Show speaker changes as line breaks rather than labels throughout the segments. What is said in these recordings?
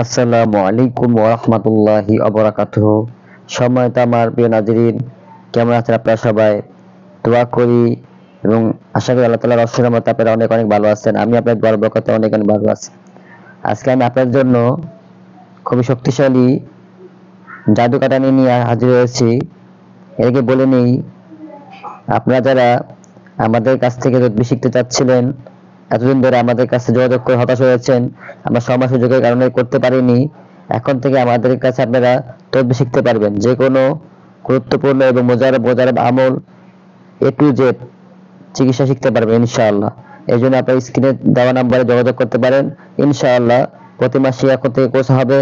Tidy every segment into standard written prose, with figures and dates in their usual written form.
আসসালামু আলাইকুম ওয়া রাহমাতুল্লাহি ওয়া বারাকাতুহু। সম্মানিত আমার প্রিয় নাজরিন, কেমন আছেন আপনারা সবাই? দোয়া করি এবং আশা করি আল্লাহ তাআলার অশেষ রহমতে আপনারা অনেক অনেক ভালো আছেন। আমি আপনাদের দোয়ার বরকতে অনেক অনেক ভালো আছি। আজকে আমি আপনাদের জন্য খুবই শক্তিশালী জাদু কাটানি নিয়ে হাজির হয়েছি। এর বলে নেই, আপনারা যারা আমাদের কাছ থেকে তদবির শিখতে চাচ্ছিলেন, এতদিন ধরে আমাদের কাছে যোগাযোগ করে হতাশ হয়েছেন, আমরা সময় সুযোগের কারণে করতে পারিনি, এখন থেকে আমাদের কাছে আপনারা তদবির শিখতে পারবেন। যে কোনো গুরুত্বপূর্ণ এবং মোজারব আমল এ টু জেড চিকিৎসা শিখতে পারবেন ইনশাআল্লাহ। এই জন্য আপনার স্ক্রিনে দেওয়া নাম্বারে যোগাযোগ করতে পারেন ইনশাআল্লাহ। প্রতি মাসে এখন থেকে কোর্স হবে,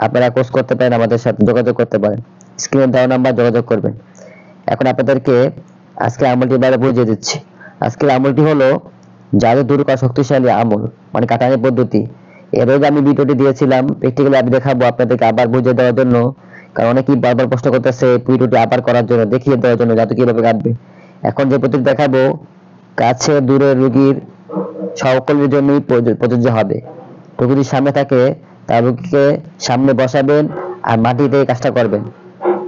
আপনারা কোর্স করতে পারেন, আমাদের সাথে যোগাযোগ করতে পারেন। স্ক্রিনে দেওয়া নাম্বার যোগাযোগ করবেন। এখন আপনাদেরকে আজকে আমলটি বাইরে বুঝিয়ে দিচ্ছি। আজকের আমলটি হলো জাদু দূর করা শক্তিশালী আমল, মানে কাটানি পদ্ধতি। এর আগে আমি ভিডিওটি দিয়েছিলাম, প্র্যাকটিক্যালি আমি দেখাবো আপনাদেরকে আবার বুঝিয়ে দেওয়ার জন্য, কারণ অনেকেই বারবার প্রশ্ন করতেছে ভিডিওটি আবার করার জন্য, দেখিয়ে দেওয়ার জন্য জাদু কিভাবে কাটবে। এখন যে পদ্ধতি দেখাবো কাছে দূরে রোগীর সকলের জন্যই প্রযোজ্য হবে। রোগী যদি সামনে থাকে তার রোগীকে সামনে বসাবেন আর মাটিতে কাজটা করবেন।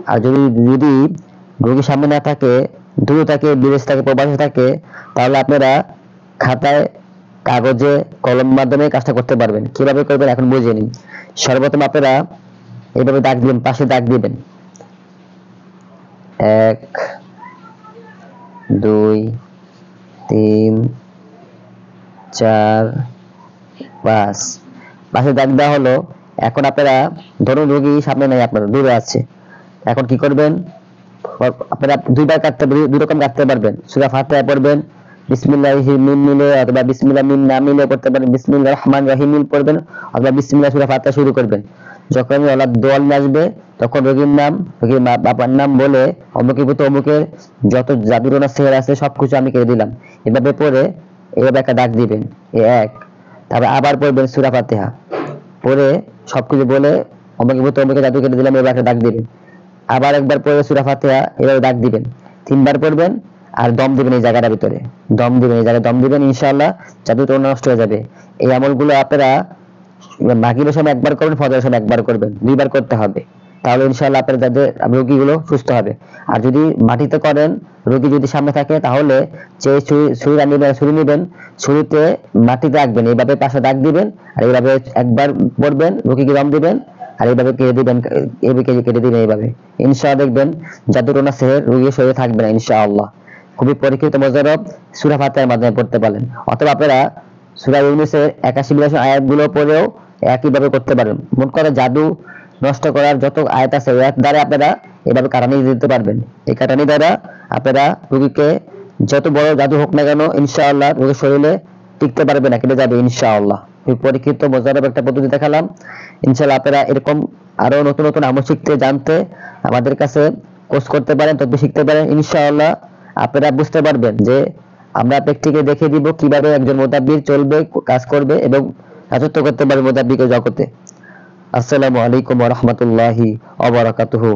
আর যদি যদি রোগীর সামনে না থাকে, দূরে থাকে, বিদেশ থাকে, প্রবাসে থাকে, তাহলে আপনারা খাতায় কাগজে কলমের মাধ্যমে কাজটা করতে পারবেন। কিভাবে করবেন এখন বুঝে নিন। সর্বপ্রথম আপনারা এইভাবে দাগ দিবেন, পাশে দাগ দিবেন 1 2 3 4 5 পাশে দাগ দেওয়া হলো। এখন আপনারা ধরুন রোগী সামনে নেই, আপনারা দূরে আছে, এখন কি করবেন? আপনারা দুইবার কাটতে, দুই রকম কাটতে পারবেন। সূরা ফাতিহা পড়বেন, বিসমিল্লাহি মিম মিলে অথবা বিসমিল্লাহ মিম না মিলে পড়তে পারেন, বিসমিল্লাহির রহমানির রহিম মিল পড়বেন অথবা বিসমিল্লাহ সূরা ফাতিহা শুরু করবেন। যখন ওলা দোয়াল আসবে তখন রোগীর নাম, রোগীর বাবার নাম বলে অমুকের অমুকের যত জাদুটনা সেহের আছে সবকিছু আমি কেটে দিলাম, এভাবে পড়ে এভাবে একটা দাগ দিবেন এক। তারপর আবার পড়বেন সূরা ফাতিহা, পড়ে সবকিছু বলে অমুকে জাদু কেটে দিলাম, এবার একটা দাগ দিবেন। আবার একবার পড়ে সূরা ফাতিহা এভাবে দাগ দিবেন, 3বার পড়বেন আর দম দিবেন এই জায়গাটার ভিতরে, দম দিবেন, এই জায়গায় দম দিবেন, ইনশাআল্লাহ জাদুটা নষ্ট হয়ে যাবে। এই আমলগুলো আপনারা মাগরিবের সময় একবার করবেন, ফজরের সময় একবার করবেন, 2বার করতে হবে। তাহলে ইনশাআল্লাহ আপনার যাদের রোগীগুলো সুস্থ হবে। আর যদি মাটিতে করেন, রোগী যদি সামনে থাকে, তাহলে যে ছুরি নেবেন, ছুরিতে মাটিতে রাখবেন, এইভাবে পাশে দাগ দিবেন আর এইভাবে একবার পড়বেন, রোগীকে দম দিবেন আর এইভাবে কেটে দিবেন, এইভাবে কেটে দিবেন এইভাবে। ইনশাআল্লাহ দেখবেন জাদুটোনা সেহের রোগীর শরীরে থাকবে না ইনশাআল্লাহ। খুবই পরীক্ষিত মোজারব সূরা ফাতিহার মাধ্যমে পড়তে পারেন, অথবা আপনারা সূরা ইউনূসের 81-82 আয়াতগুলো পড়েও একইভাবে করতে পারেন। মোট কথা জাদু নষ্ট করার যত আয়াত আছে ওই আয়াত দ্বারা আপনারা এভাবে কাটানি দিতে পারবেন। এই কাটানি দ্বারা আপনারা রোগীকে যত বড় জাদু হোক না কেন ইনশাআল্লাহ রোগীর শরীরে টিকতে পারবে না, কেটে যাবে ইনশাআল্লাহ। খুব পরীক্ষিত মোজারব একটা পদ্ধতি দেখালাম। ইনশাআল্লাহ আপনারা এরকম আরো নতুন নতুন আমল শিখতে জানতে আমাদের কাছে কোর্স করতে পারেন, তদবির শিখতে পারেন ইনশাআল্লাহ। আপনারা বুঝতে পারবেন যে আমরা প্র্যাকটিক্যালি দেখিয়ে দিব কিভাবে একজন মুতাব্বির চলবে, কাজ করবে এবং রাজত্ব করতে পারবে মুতাব্বিরের জগতে। আসসালামু আলাইকুম ওয়া রাহমাতুল্লাহি ওয়া বারাকাতুহু।